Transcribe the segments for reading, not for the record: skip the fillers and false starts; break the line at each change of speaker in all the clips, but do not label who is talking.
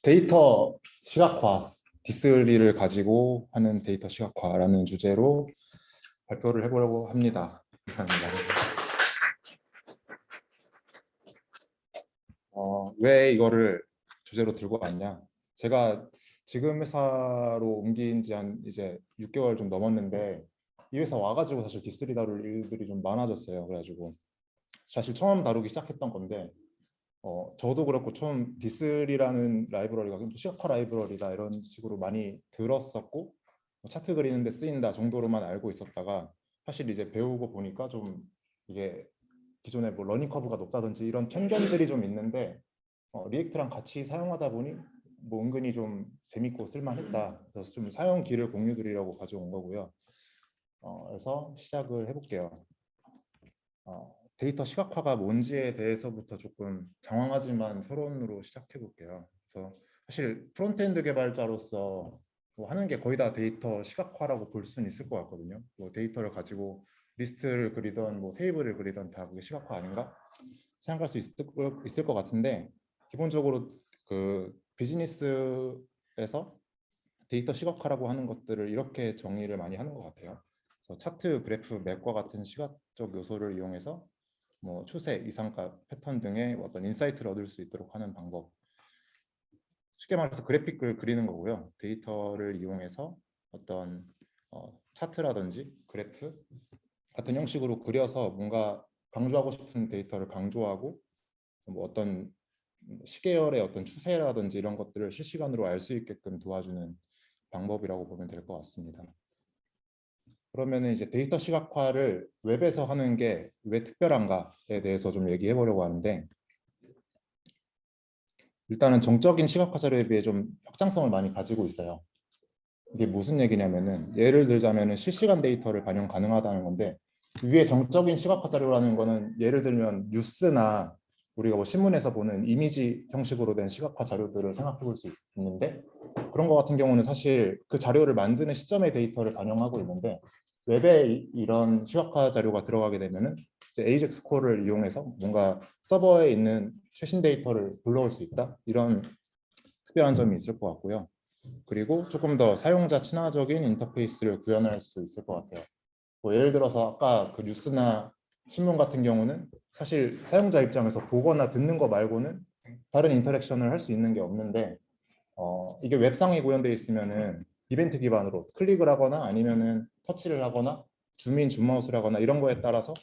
데이터 시각화, 디스리를 가지고 하는 데이터 시각화라는 주제로 발표를 해보려고 합니다. 이상입니다. 왜 이거를 주제로 들고 왔냐? 제가 지금 회사로 옮긴 지 한 이제 6개월 좀 넘었는데 이 회사 와가지고 사실 디스리 다룰 일들이 좀 많아졌어요. 그래가지고 사실 처음 다루기 시작했던 건데 저도 그렇고 처음 디스리라는 라이브러리가 시각화 라이브러리다 이런 식으로 많이 들었었고 차트 그리는데 쓰인다 정도로만 알고 있었다가 사실 이제 배우고 보니까 좀 이게 기존에 뭐 러닝 커브가 높다든지 이런 편견들이 좀 있는데 리액트랑 같이 사용하다 보니 뭐 은근히 좀 재밌고 쓸만했다. 그래서 좀 사용기를 공유드리려고 가져온 거고요. 그래서 시작을 해볼게요. 데이터 시각화가 뭔지에 대해서부터 조금 장황하지만 서론으로 시작해 볼게요. 그래서 사실 프론트엔드 개발자로서 뭐 하는 게 거의 다 데이터 시각화라고 볼 수는 있을 것 같거든요. 뭐 데이터를 가지고 리스트를 그리던 뭐 테이블을 그리던 다 그게 시각화 아닌가 생각할 수 있을 것 같은데 기본적으로 그 비즈니스에서 데이터 시각화라고 하는 것들을 이렇게 정의를 많이 하는 것 같아요. 그래서 차트, 그래프, 맵과 같은 시각적 요소를 이용해서 뭐 추세, 이상값, 패턴 등의 어떤 인사이트를 얻을 수 있도록 하는 방법. 쉽게 말해서 그래픽을 그리는 거고요. 데이터를 이용해서 어떤 차트라든지 그래프 같은 형식으로 그려서 뭔가 강조하고 싶은 데이터를 강조하고 뭐 어떤 시계열의 어떤 추세라든지 이런 것들을 실시간으로 알 수 있게끔 도와주는 방법이라고 보면 될 것 같습니다. 그러면 이제 데이터 시각화를 웹에서 하는 게 왜 특별한가에 대해서 좀 얘기해 보려고 하는데 일단은 정적인 시각화 자료에 비해 좀 확장성을 많이 가지고 있어요. 이게 무슨 얘기냐면은 예를 들자면은 실시간 데이터를 반영 가능하다는 건데 위에 정적인 시각화 자료라는 거는 예를 들면 뉴스나 우리가 뭐 신문에서 보는 이미지 형식으로 된 시각화 자료들을 생각해 볼 수 있는데 그런 거 같은 경우는 사실 그 자료를 만드는 시점의 데이터를 반영하고 있는데 웹에 이런 시각화 자료가 들어가게 되면은 이제 AJAX 콜을 이용해서 뭔가 서버에 있는 최신 데이터를 불러올 수 있다 이런 특별한 점이 있을 것 같고요. 그리고 조금 더 사용자 친화적인 인터페이스를 구현할 수 있을 것 같아요. 뭐 예를 들어서 아까 그 뉴스나 신문 같은 경우는 사실 사용자 입장에서 보거나 듣는 거 말고는 다른 인터랙션을 할 수 있는 게 없는데 이게 웹상에 구현되어 있으면은 이벤트 기반으로 클릭을 하거나 아니면은 터치를 하거나 줌인 줌아웃을 하거나 이런 거에 따라서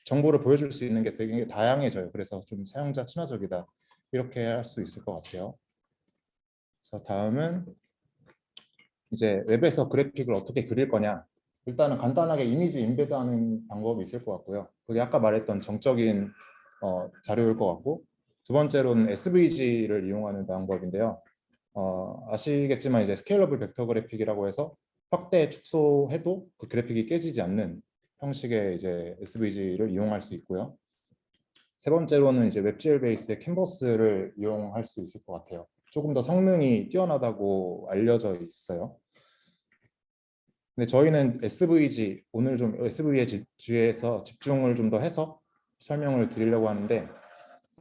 정보를 보여줄 수 있는 게 되게 다양해져요. 그래서 좀 사용자 친화적이다 이렇게 할 수 있을 것 같아요. 그래서 다음은 이제 웹에서 그래픽을 어떻게 그릴 거냐. 일단은 간단하게 이미지 인베드하는 방법이 있을 것 같고요. 그게 아까 말했던 정적인 자료일 것 같고 두 번째로는 SVG를 이용하는 방법인데요. 아시겠지만 이제 스케일러블 벡터 그래픽이라고 해서 확대 축소해도 그 그래픽이 깨지지 않는 형식의 이제 SVG를 이용할 수 있고요. 세 번째로는 이제 웹GL 베이스의 캔버스를 이용할 수 있을 것 같아요. 조금 더 성능이 뛰어나다고 알려져 있어요. 근데 저희는 SVG 오늘 좀 SVG에서 집중을 좀 더 해서 설명을 드리려고 하는데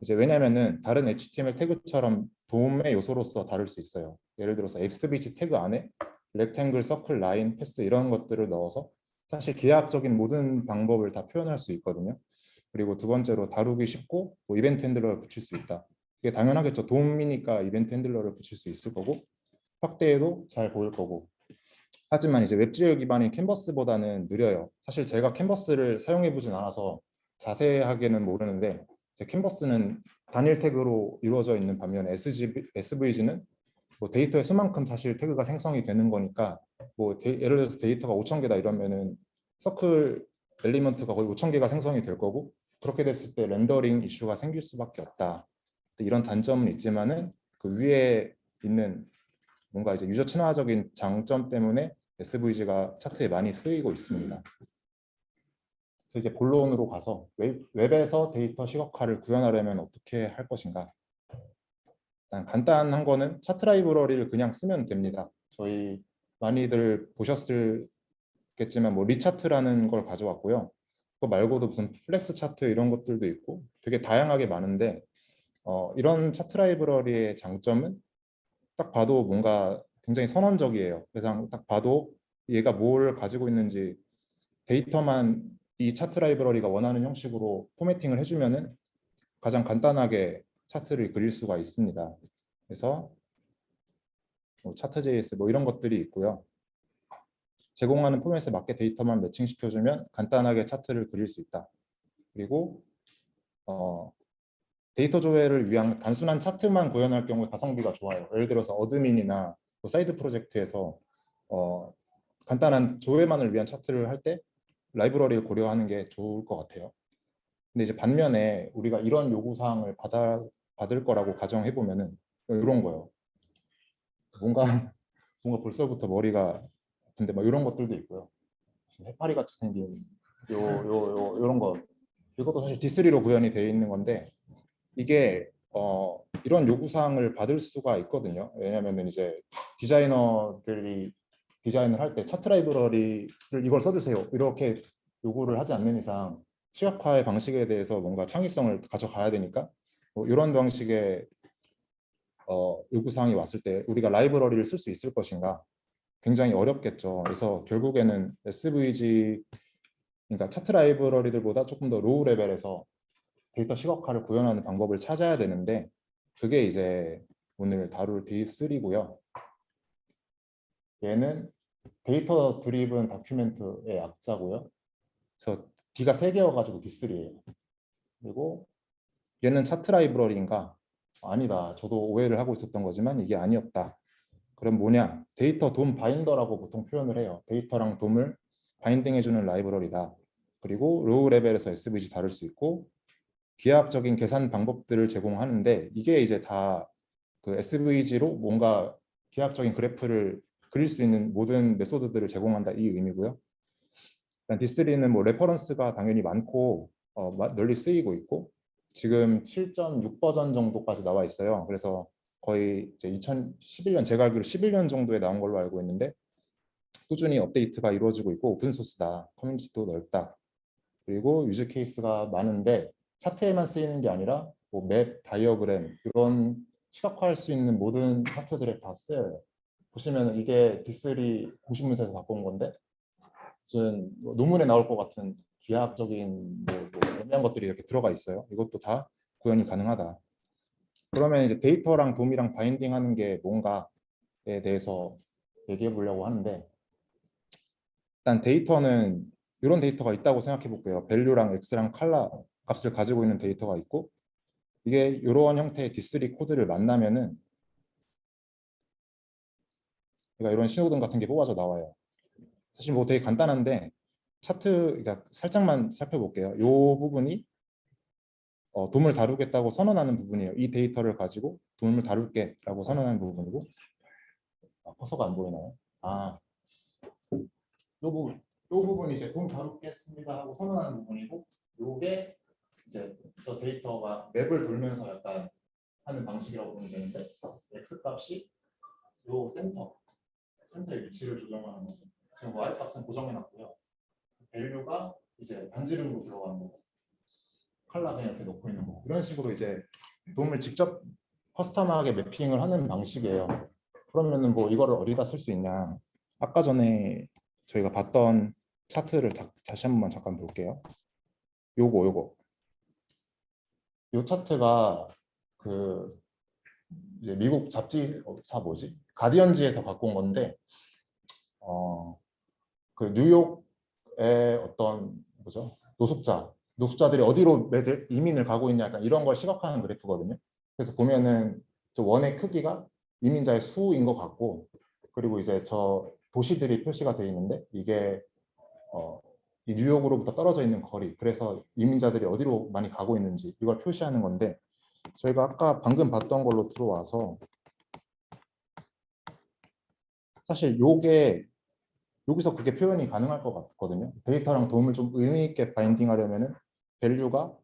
이제 왜냐면은 다른 HTML 태그처럼 도움의 요소로서 다룰 수 있어요. 예를 들어서 SVG 태그 안에 렉탱글, 서클, 라인, 패스 이런 것들을 넣어서 사실 기하학적인 모든 방법을 다 표현할 수 있거든요. 그리고 두 번째로 다루기 쉽고 뭐 이벤트 핸들러를 붙일 수 있다. 이게 당연하겠죠. 도움이니까 이벤트 핸들러를 붙일 수 있을 거고 확대해도 잘 보일 거고 하지만 이제 웹GL 기반인 캔버스보다는 느려요. 사실 제가 캔버스를 사용해 보진 않아서 자세하게는 모르는데 캔버스는 단일 태그로 이루어져 있는 반면 SVG는 뭐 데이터의 수만큼 사실 태그가 생성이 되는 거니까 뭐 예를 들어서 데이터가 5,000개다 이러면은 서클 엘리먼트가 거의 5,000개가 생성이 될 거고 그렇게 됐을 때 렌더링 이슈가 생길 수밖에 없다. 이런 단점은 있지만은 그 위에 있는 뭔가 이제 유저 친화적인 장점 때문에 SVG가 차트에 많이 쓰이고 있습니다. 그래서 이제 본론으로 가서 웹에서 데이터 시각화를 구현하려면 어떻게 할 것인가. 일단 간단한 거는 차트 라이브러리를 그냥 쓰면 됩니다. 저희 많이들 보셨겠지만 뭐 리차트라는 걸 가져왔고요. 그거 말고도 무슨 플렉스 차트 이런 것들도 있고 되게 다양하게 많은데 이런 차트 라이브러리의 장점은 딱 봐도 뭔가 굉장히 선언적이에요. 그래서 딱 봐도 얘가 뭘 가지고 있는지 데이터만 이 차트 라이브러리가 원하는 형식으로 포매팅을 해주면은 가장 간단하게 차트를 그릴 수가 있습니다. 그래서 뭐 차트.js 뭐 이런 것들이 있고요. 제공하는 포맷에 맞게 데이터만 매칭시켜주면 간단하게 차트를 그릴 수 있다. 그리고 데이터 조회를 위한 단순한 차트만 구현할 경우에 가성비가 좋아요. 예를 들어서 어드민이나 사이드 프로젝트에서 간단한 조회만을 위한 차트를 할 때 라이브러리를 고려하는 게 좋을 것 같아요. 근데 이제 반면에 우리가 이런 요구사항을 받을 거라고 가정해 보면은 이런 거예요. 뭔가 벌써부터 머리가 아픈데 막 이런 것들도 있고요. 해파리 같이 생긴 요런 거, 이것도 사실 D3로 구현이 되어 있는 건데 이게 이런 요구사항을 받을 수가 있거든요. 왜냐하면 이제 디자이너들이 디자인을 할 때 차트 라이브러리를 이걸 써주세요 이렇게 요구를 하지 않는 이상 시각화의 방식에 대해서 뭔가 창의성을 가져가야 되니까 뭐 이런 방식의 요구사항이 왔을 때 우리가 라이브러리를 쓸 수 있을 것인가 굉장히 어렵겠죠. 그래서 결국에는 SVG, 그러니까 차트 라이브러리들보다 조금 더 로우 레벨에서 데이터 시각화를 구현하는 방법을 찾아야 되는데 그게 이제 오늘 다룰 D3고요. 얘는 데이터 드리븐 다큐멘트의 약자고요. 그래서 D가 3개여가지고 D3예요. 그리고 얘는 차트 라이브러리인가? 아니다. 저도 오해를 하고 있었던 거지만 이게 아니었다. 그럼 뭐냐? 데이터 돔 바인더라고 보통 표현을 해요. 데이터랑 돔을 바인딩해주는 라이브러리다. 그리고 로우 레벨에서 SVG 다룰 수 있고 기하학적인 계산 방법들을 제공하는데 이게 이제 다 그 SVG로 뭔가 기하학적인 그래프를 그릴 수 있는 모든 메소드들을 제공한다 이 의미고요. D3는 뭐 레퍼런스가 당연히 많고 널리 쓰이고 있고 지금 7.6 버전 정도까지 나와 있어요. 그래서 거의 이제 2011년 제가 알기로 11년 정도에 나온 걸로 알고 있는데 꾸준히 업데이트가 이루어지고 있고 오픈소스다. 커뮤니티도 넓다. 그리고 유즈 케이스가 많은데 차트에만 쓰이는 게 아니라 뭐 맵, 다이어그램 이런 시각화할 수 있는 모든 차트들에 다 쓰여요. 보시면 이게 D3 공식문서에서 갖고 온 건데 무슨 뭐 논문에 나올 것 같은 기하학적인 뭐 애매한 것들이 이렇게 들어가 있어요. 이것도 다 구현이 가능하다. 그러면 이제 데이터랑 돔이랑 바인딩하는 게 뭔가에 대해서 얘기해 보려고 하는데 일단 데이터는 이런 데이터가 있다고 생각해 볼게요. 밸류랑 x랑 칼라 값을 가지고 있는 데이터가 있고 이게 이런 형태의 D3 코드를 만나면은 그러니까 이런 신호등 같은 게 뽑아져 나와요. 사실 뭐 되게 간단한데 차트 그러니까 살짝만 살펴볼게요. 이 부분이 돔을 다루겠다고 선언하는 부분이에요. 이 데이터를 가지고 돔을 다룰게라고 선언하는 부분이고 커서가 안 보이나요? 요 부분이 이제 돔 다루겠습니다 하고 선언하는 부분이고 요게 이제 저 데이터가 맵을 돌면서 약간 하는 방식이라고 보면 되는데 x 값이 요 센터의 위치를 조정하는 거죠. 지금 y 값은 고정해놨고요. 밸류가 이제 반지름으로 들어가는 거고 컬러 그냥 이렇게 놓고 있는 거 이런 식으로 이제 돔을 직접 커스텀하게 매핑을 하는 방식이에요. 그러면은 뭐 이거를 어디다 쓸 수 있냐? 아까 전에 저희가 봤던 차트를 다시 한번 잠깐 볼게요. 요거 요 차트가 그 이제 미국 잡지사 뭐지? 가디언지에서 갖고 온 건데 그 뉴욕의 어떤 뭐죠? 노숙자들이 어디로 이민을 가고 있냐 약간 이런 걸 시각화하는 그래프거든요. 그래서 보면은 저 원의 크기가 이민자의 수인 것 같고 그리고 이제 저 도시들이 표시가 되어 있는데 이게 이 뉴욕으로부터 떨어져 있는 거리 그래서 이민자들이 어디로 많이 가고 있는지 이걸 표시하는 건데 저희가 아까 방금 봤던 걸로 들어와서 사실 요게 여기서 그게 표현이 가능할 것 같거든요. 데이터랑 돔을 좀 의미 있게 바인딩하려면은 밸류가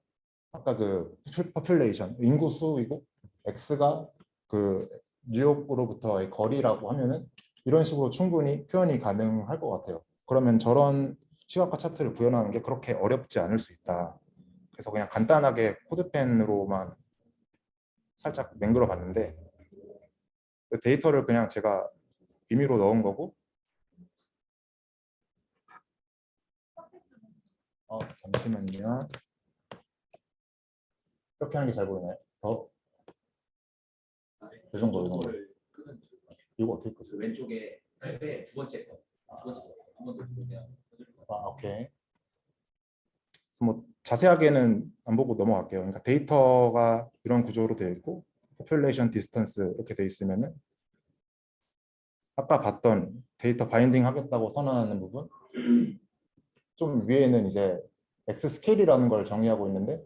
아까 그 퍼퓰레이션 인구 수이고 x가 그 뉴욕으로부터의 거리라고 하면은 이런 식으로 충분히 표현이 가능할 것 같아요. 그러면 저런 시각화 차트를 구현하는 게 그렇게 어렵지 않을 수 있다. 그래서 그냥 간단하게 코드펜으로만 살짝 맹글어 봤는데 데이터를 그냥 제가 임의로 넣은 거고 잠시만요. 이렇게 하는 게 잘 보이나요? 이 정도, 이 정도. 이거 어떻게 끄죠?
왼쪽에 탭의 두 번째 거, 한번 더 보세요.
오케이. 그래서 뭐 자세하게는 안 보고 넘어갈게요. 그러니까 데이터가 이런 구조로 되어 있고 population distance 이렇게 되어 있으면은 아까 봤던 데이터 바인딩 하겠다고 선언하는 부분 좀 위에는 이제 X 스케일이라는 걸 정의하고 있는데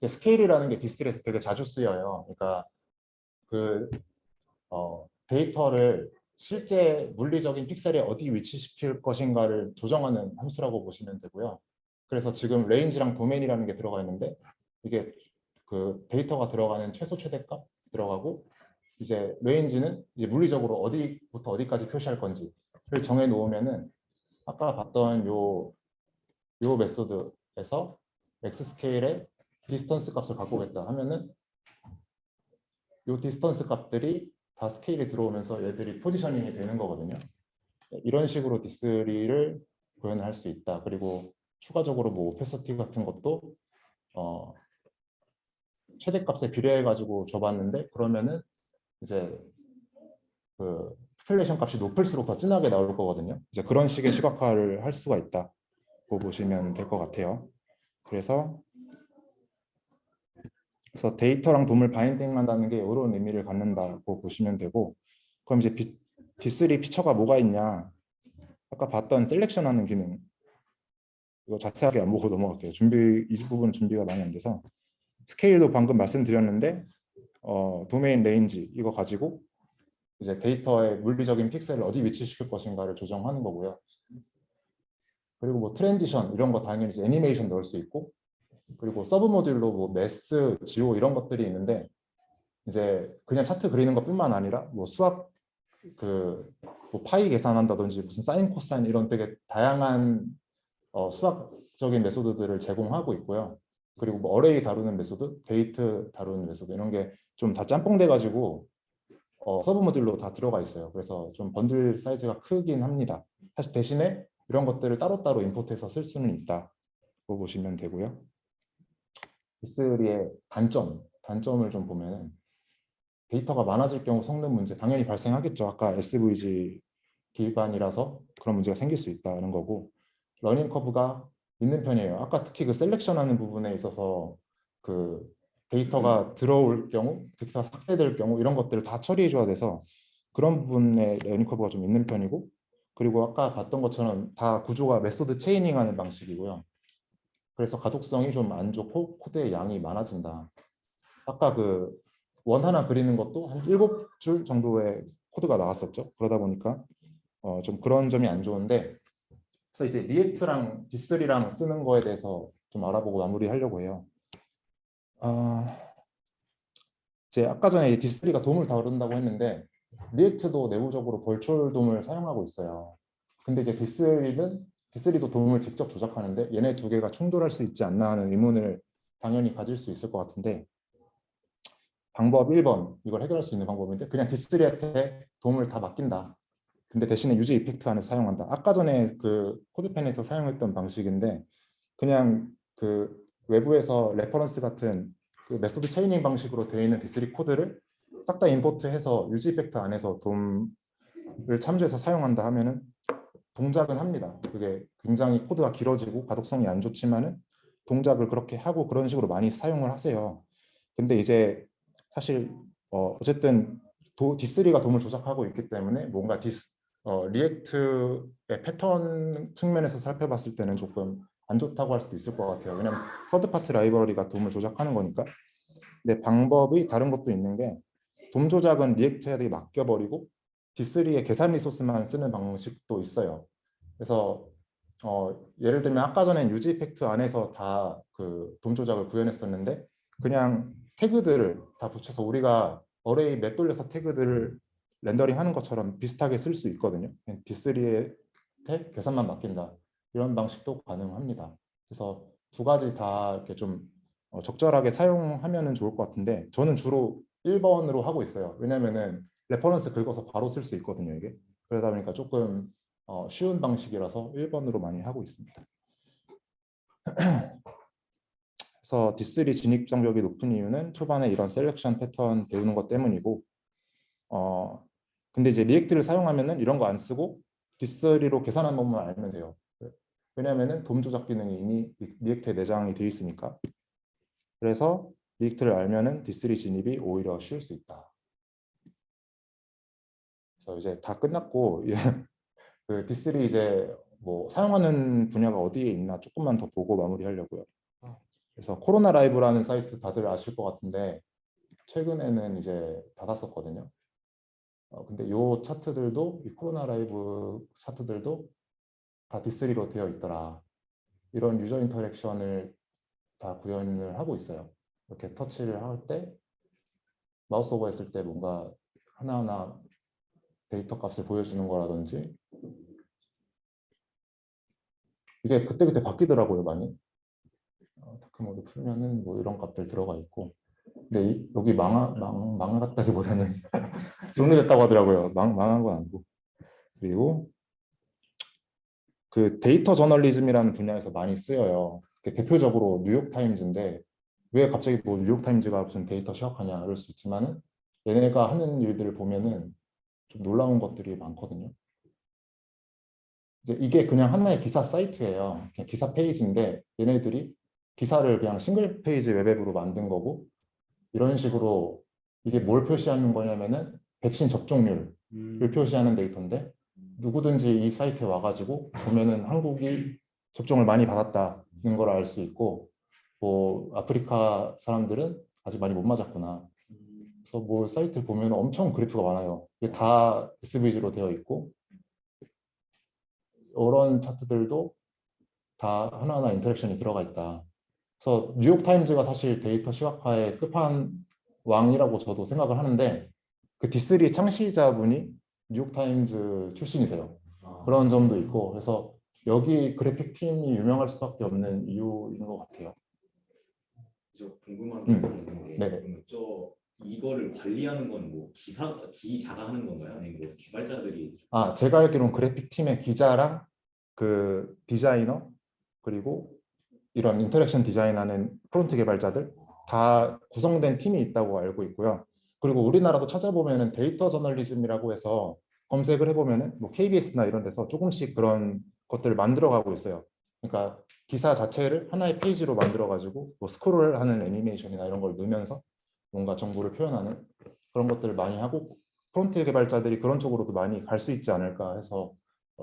스케일이라는 게 디스트리에서 되게 자주 쓰여요. 그러니까 그 데이터를 실제 물리적인 픽셀에 어디 위치시킬 것인가를 조정하는 함수라고 보시면 되고요. 그래서 지금 레인지랑 도메인이라는 게 들어가 있는데 이게 그 데이터가 들어가는 최소 최대값 들어가고 이제 레인지는 이제 물리적으로 어디부터 어디까지 표시할 건지를 정해 놓으면은 아까 봤던 요 메소드에서 x 스케일의 디스턴스 값을 갖고 오겠다 하면은 요 디스턴스 값들이 다 스케일이 들어오면서 얘들이 포지셔닝이 되는 거거든요. 이런 식으로 디스리를 구현할 수 있다. 그리고 추가적으로 뭐 오페서티 같은 것도 최대값에 비례해 가지고 줘봤는데 그러면은 이제 그 포퓰레이션 값이 높을수록 더 진하게 나올 거거든요. 이제 그런 식의 시각화를 할 수가 있다고 보시면 될 것 같아요. 그래서 데이터랑 돔을 바인딩한다는 게 이런 의미를 갖는다고 보시면 되고 그럼 이제 D3 피처가 뭐가 있냐 아까 봤던 셀렉션하는 기능 이거 자세하게 안 보고 넘어갈게요. 이 부분 준비가 많이 안 돼서 스케일도 방금 말씀드렸는데 도메인 레인지 이거 가지고 이제 데이터의 물리적인 픽셀을 어디 위치시킬 것인가를 조정하는 거고요. 그리고 뭐 트랜지션 이런 거 당연히 이제 애니메이션 넣을 수 있고 그리고 서브 모듈로 뭐 매스, 지오 이런 것들이 있는데 이제 그냥 차트 그리는 것뿐만 아니라 뭐 수학 뭐 파이 계산한다든지 무슨 사인, 코사인 이런 되게 다양한 수학적인 메소드들을 제공하고 있고요. 그리고 뭐 어레이 다루는 메소드, 데이트 다루는 메소드 이런 게 좀 다 짬뽕돼 가지고 서브 모듈로 다 들어가 있어요. 그래서 좀 번들 사이즈가 크긴 합니다. 사실 대신에 이런 것들을 따로따로 임포트해서 쓸 수는 있다고 보시면 되고요. D3의 단점을 좀 보면은 데이터가 많아질 경우 성능 문제 당연히 발생하겠죠. 아까 SVG 기반이라서 그런 문제가 생길 수 있다는 거고 러닝 커브가 있는 편이에요. 아까 특히 그 셀렉션하는 부분에 있어서 그 데이터가 들어올 경우, 데이터가 삭제될 경우 이런 것들을 다 처리해 줘야 돼서 그런 부분에 러닝 커브가 좀 있는 편이고 그리고 아까 봤던 것처럼 다 구조가 메소드 체이닝하는 방식이고요. 그래서 가독성이 좀 안 좋고 코드의 양이 많아진다. 아까 그 원 하나 그리는 것도 한 7줄 정도의 코드가 나왔었죠. 그러다 보니까 좀 그런 점이 안 좋은데 그래서 이제 리액트랑 D3랑 쓰는 거에 대해서 좀 알아보고 마무리하려고 해요. 이제 아까 전에 D3가 돔을 다룬다고 했는데 리액트도 내부적으로 벌초를 돔을 사용하고 있어요. 근데 이제 D3도 돔을 직접 조작하는데 얘네 두 개가 충돌할 수 있지 않나 하는 의문을 당연히 가질 수 있을 것 같은데 방법 1번 이걸 해결할 수 있는 방법인데 그냥 D3한테 돔을 다 맡긴다. 근데 대신에 유지 이펙트 안에서 사용한다. 아까 전에 그 코드펜에서 사용했던 방식인데 그냥 그 외부에서 레퍼런스 같은 그 메소드 체이닝 방식으로 되어 있는 D3 코드를 싹 다 임포트해서 유지 이펙트 안에서 돔을 참조해서 사용한다 하면은 동작은 합니다. 그게 굉장히 코드가 길어지고 가독성이 안 좋지만은 동작을 그렇게 하고 그런 식으로 많이 사용을 하세요. 근데 이제 사실 어쨌든 D3가 돔을 조작하고 있기 때문에 뭔가 리액트의 패턴 측면에서 살펴봤을 때는 조금 안 좋다고 할 수도 있을 것 같아요. 왜냐하면 서드 파트 라이브러리가 돔을 조작하는 거니까. 근데 방법이 다른 것도 있는 게 돔 조작은 리액트에게 맡겨버리고 D3의 계산 리소스만 쓰는 방식도 있어요. 그래서 예를 들면 아까 전에 유지 이펙트 안에서 다 그 돔 조작을 구현했었는데 그냥 태그들을 다 붙여서 우리가 어레이 맵 돌려서 태그들을 렌더링 하는 것처럼 비슷하게 쓸 수 있거든요. D3의 계산만 맡긴다. 이런 방식도 가능합니다. 그래서 두 가지 다 이렇게 좀 적절하게 사용하면 좋을 것 같은데 저는 주로 1번으로 하고 있어요. 왜냐면은 레퍼런스 긁어서 바로 쓸 수 있거든요, 이게. 그러다 보니까 조금 쉬운 방식이라서 1번으로 많이 하고 있습니다. 그래서 D3 진입 장벽이 높은 이유는 초반에 이런 셀렉션 패턴 배우는 것 때문이고, 근데 이제 리액트를 사용하면은 이런 거 안 쓰고 D3로 계산한 법만 알면 돼요. 왜냐면은 돔 조작 기능이 이미 리액트에 내장이 되어 있으니까. 그래서 리액트를 알면은 D3 진입이 오히려 쉬울 수 있다. 그래서 이제 다 끝났고 그 D3 이제 뭐 사용하는 분야가 어디에 있나 조금만 더 보고 마무리하려고요. 그래서 코로나 라이브라는 사이트 다들 아실 것 같은데 최근에는 이제 닫았었거든요. 근데 요 차트들도 이 코로나 라이브 차트들도 다 D3로 되어 있더라. 이런 유저 인터랙션을 다 구현을 하고 있어요. 이렇게 터치를 할 때 마우스 오버 했을 때 뭔가 하나하나 데이터 값을 보여주는 거라든지 이게 그때그때 바뀌더라고요, 많이. 다크 모드 풀면은 뭐 이런 값들 들어가 있고 근데 여기 망했다기보다는 정리됐다고 하더라고요. 망한 건 아니고. 그리고 그 데이터 저널리즘이라는 분야에서 많이 쓰여요. 대표적으로 뉴욕타임즈인데 왜 갑자기 뭐 뉴욕타임즈가 무슨 데이터 시각하냐 이럴 수 있지만은 얘네가 하는 일들을 보면은 좀 놀라운 것들이 많거든요. 이제 이게 그냥 하나의 기사 사이트예요. 그냥 기사 페이지인데 얘네들이 기사를 그냥 싱글 페이지 웹앱으로 만든 거고 이런 식으로 이게 뭘 표시하는 거냐면은 백신 접종률을 표시하는 데이터인데 누구든지 이 사이트에 와가지고 보면은 한국이 접종을 많이 받았다는 걸 알 수 있고 뭐 아프리카 사람들은 아직 많이 못 맞았구나. 그래서 뭐 사이트 보면 엄청 그래프가 많아요. 이게 다 SVG로 되어 있고 이런 차트들도 다 하나하나 인터랙션이 들어가 있다. 그래서 뉴욕타임즈가 사실 데이터 시각화의 끝판왕이라고 저도 생각을 하는데 그 D3 창시자분이 뉴욕타임즈 출신이세요. 그런 점도 있고 그래서 여기 그래픽 팀이 유명할 수밖에 없는 이유인 것 같아요.
저 궁금한 게 있는데
네네.
저 이거를 관리하는 건 뭐 기자가 하는 건가요? 아니면 뭐 개발자들이?
제가 알기로는 그래픽 팀의 기자랑 그 디자이너 그리고 이런 인터랙션 디자인하는 프론트 개발자들 다 구성된 팀이 있다고 알고 있고요. 그리고 우리나라도 찾아보면은 데이터 저널리즘이라고 해서 검색을 해보면은 뭐 KBS나 이런 데서 조금씩 그런 것들을 만들어가고 있어요. 그러니까 기사 자체를 하나의 페이지로 만들어가지고 뭐 스크롤하는 애니메이션이나 이런 걸 넣으면서 뭔가 정보를 표현하는 그런 것들을 많이 하고 프론트 개발자들이 그런 쪽으로도 많이 갈 수 있지 않을까 해서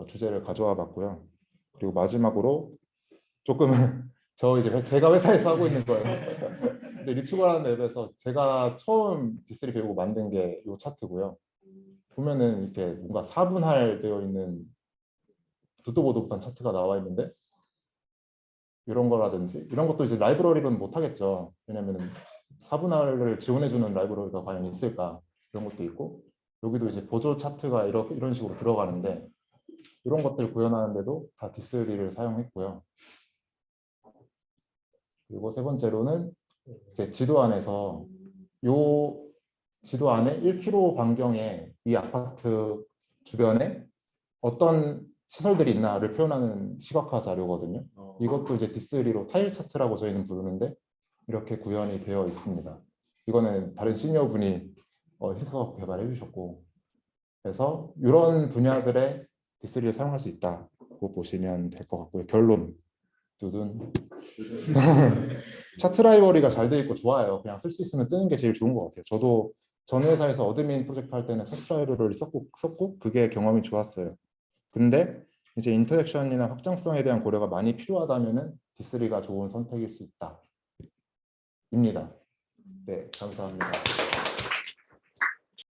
주제를 가져와 봤고요. 그리고 마지막으로 조금은 이제 제가 회사에서 하고 있는 거예요. 이제 리츠고라는 앱에서 제가 처음 D3 배우고 만든 게 이 차트고요. 보면은 이렇게 뭔가 4분할 되어 있는 듣도 보도 못한 차트가 나와 있는데 이런 거라든지 이런 것도 이제 라이브러리로는 못 하겠죠. 왜냐면은 4분할을 지원해주는 라이브러리가 과연 있을까 이런 것도 있고 여기도 이제 보조 차트가 이런 식으로 들어가는데 이런 것들 구현하는데도 다 D3를 사용했고요. 그리고 세 번째로는 이제 지도 안에서 요 지도 안에 1km 반경에 이 아파트 주변에 어떤 시설들이 있나를 표현하는 시각화 자료거든요. 이것도 이제 D3로 타일 차트라고 저희는 부르는데 이렇게 구현이 되어 있습니다. 이거는 다른 시니어 분이 해서 개발해 주셨고 그래서 이런 분야들의 D3를 사용할 수 있다고 보시면 될 것 같고요. 결론 두둔 차트 라이브러리가 잘 돼 있고 좋아요. 그냥 쓸 수 있으면 쓰는 게 제일 좋은 것 같아요. 저도 전 회사에서 어드민 프로젝트 할 때는 차트 라이브러리를 썼고 그게 경험이 좋았어요. 근데 이제 인터랙션이나 확장성에 대한 고려가 많이 필요하다면은 D3가 좋은 선택일 수 있다. 입니다. 네, 감사합니다.